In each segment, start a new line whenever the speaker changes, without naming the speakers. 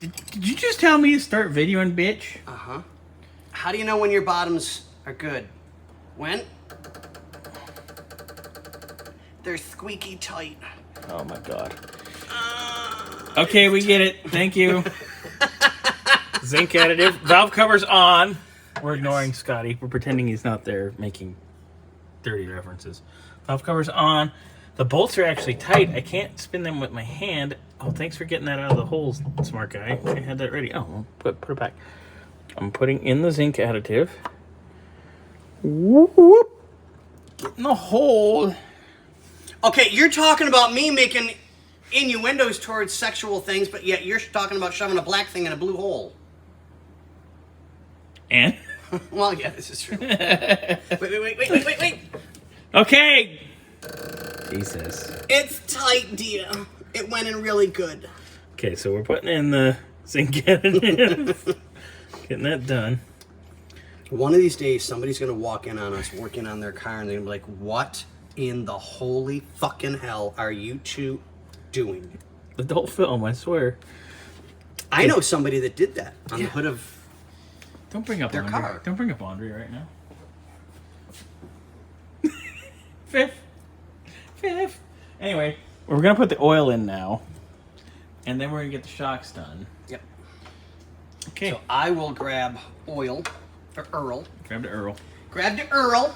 Did you just tell me to start videoing, bitch?
Uh-huh. How do you know when your bottoms are good? When? They're squeaky tight.
Oh my god. Okay, we get it. Thank you. Zinc additive. Valve cover's on. We're ignoring Scotty. We're pretending he's not there making dirty references. Valve cover's on. The bolts are actually tight. I can't spin them with my hand. Oh, thanks for getting that out of the holes, smart guy. I had that ready. Oh, put it back. I'm putting in the zinc additive. Whoop, whoop. Get in the hole.
Okay, you're talking about me making innuendos towards sexual things, but yet you're talking about shoving a black thing in a blue hole.
And?
Well, yeah, this is true. Wait.
Okay. Jesus.
It's tight, dear. It went in really good.
Okay, so we're putting in the zinc additive. Getting that done.
One of these days, somebody's going to walk in on us working on their car, and they're going to be like, what in the holy fucking hell are you two doing?
Adult film, I swear.
I know somebody that did that on the hood of
Don't bring up
their
laundry.
car.
Don't bring up laundry right now. Fifth. Anyway, we're going to put the oil in now. And then we're going to get the shocks done.
Yep.
Okay.
So I will grab oil, or Earl.
Grab the Earl.
Grab the Earl.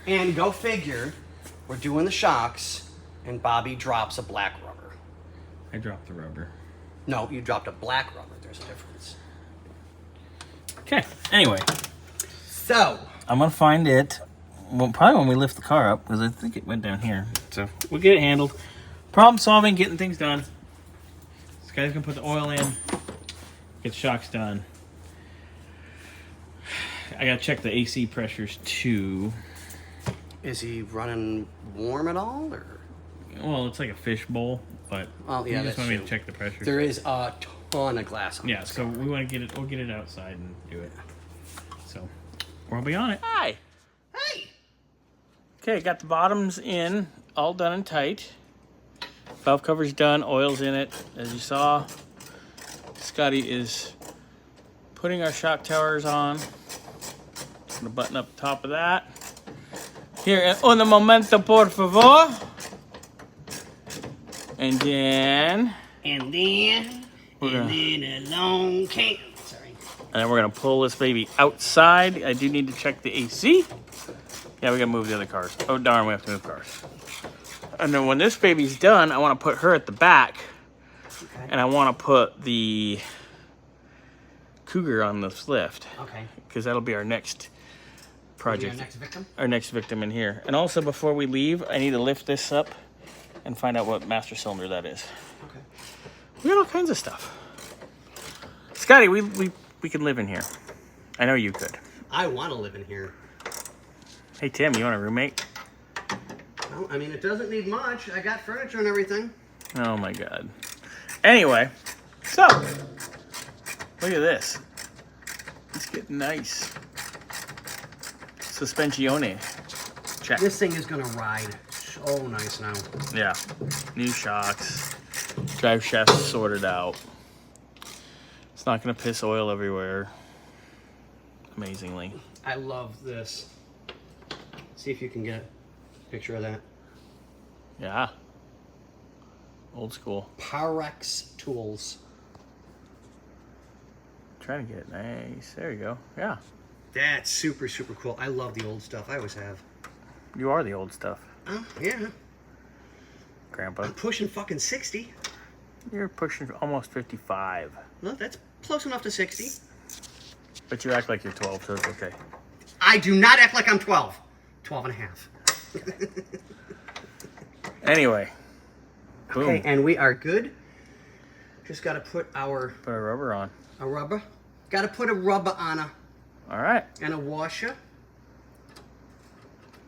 And go figure, we're doing the shocks, and Bobby drops a black rubber.
I dropped the rubber.
No, you dropped a black rubber. There's a difference.
Okay. Anyway.
So.
I'm going to find it. Well, probably when we lift the car up, because I think it went down here. So we'll get it handled. Problem solving, getting things done. This guy's going to put the oil in. Get shocks done. I got to check the AC pressures too.
Is he running warm at all, or?
Well, it's like a fish bowl, but
Oh, yeah,
you just
that's
want me to
true.
check the pressures.
There is a ton of glass on
Yeah,
this
so
car.
we want to get it. We'll get it outside and do it. So we'll be on it. Hi.
Hey!
Okay, got the bottoms in, all done and tight. Valve cover's done, oil's in it. As you saw, Scotty is putting our shock towers on. Gonna button up the top of that. Here, un momento, por favor. And then
along came. Sorry.
And then we're gonna pull this baby outside. I do need to check the AC. Yeah, we gotta move the other cars. Oh darn, we have to move cars. And then when this baby's done, I wanna put her at the back.
Okay.
And I wanna put the Cougar on this lift.
Okay.
Because that'll be our next project.
Your next victim?
Our next victim in here. And also before we leave, I need to lift this up and find out what master cylinder that is.
Okay.
We got all kinds of stuff. Scotty, we can live in here. I know you could.
I want to live in here.
Hey Tim, you want a roommate?
Well, I mean, it doesn't need much. I got furniture and everything.
Oh my god. Anyway, so look at this. It's getting nice. Suspensione. Check.
This thing is going to ride so nice now.
Yeah. New shocks. Drive shafts sorted out. It's not going to piss oil everywhere. Amazingly.
I love this. See if you can get a picture of that.
Yeah. Old school.
Pyrex tools.
Trying to get it nice. There you go. Yeah.
That's super, super cool. I love the old stuff. I always have.
You are the old stuff,
Oh, yeah.
Grandpa.
I'm pushing fucking 60.
You're pushing almost 55.
Well, that's close enough to 60.
But you act like you're 12, so it's okay.
I do not act like I'm 12. 12 and a half.
Anyway. Boom.
Okay, and we are good. Just got to put our...
Put a rubber on.
A rubber? Got to put a rubber on a...
All right.
And a washer.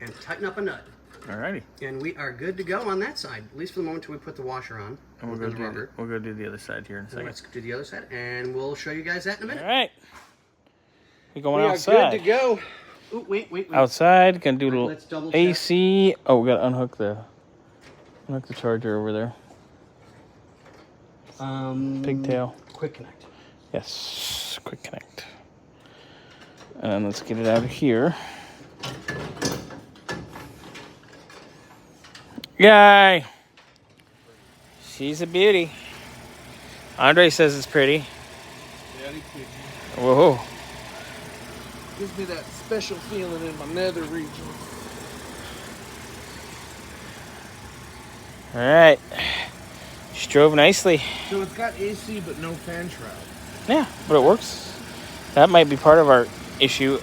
And tighten up a nut.
Alrighty.
And we are good to go on that side. At least for the moment till we put the washer on.
And we'll go do the other side here in a
So
second.
let's do the other side, and we'll show you guys that in a minute.
All right. We're going
We
outside.
are good to go. Ooh, wait.
Outside, gonna do a
All right,
little
let's double check.
AC. Oh, we gotta unhook the charger over there. Pigtail.
Quick connect.
Yes, quick connect. And let's get it out of here. Yay! She's a beauty. Andre says it's pretty. Whoa.
Gives me that special feeling in my nether region.
All right. She drove nicely.
So it's got AC but no fan shroud.
Yeah, but it works. That might be part of our issue.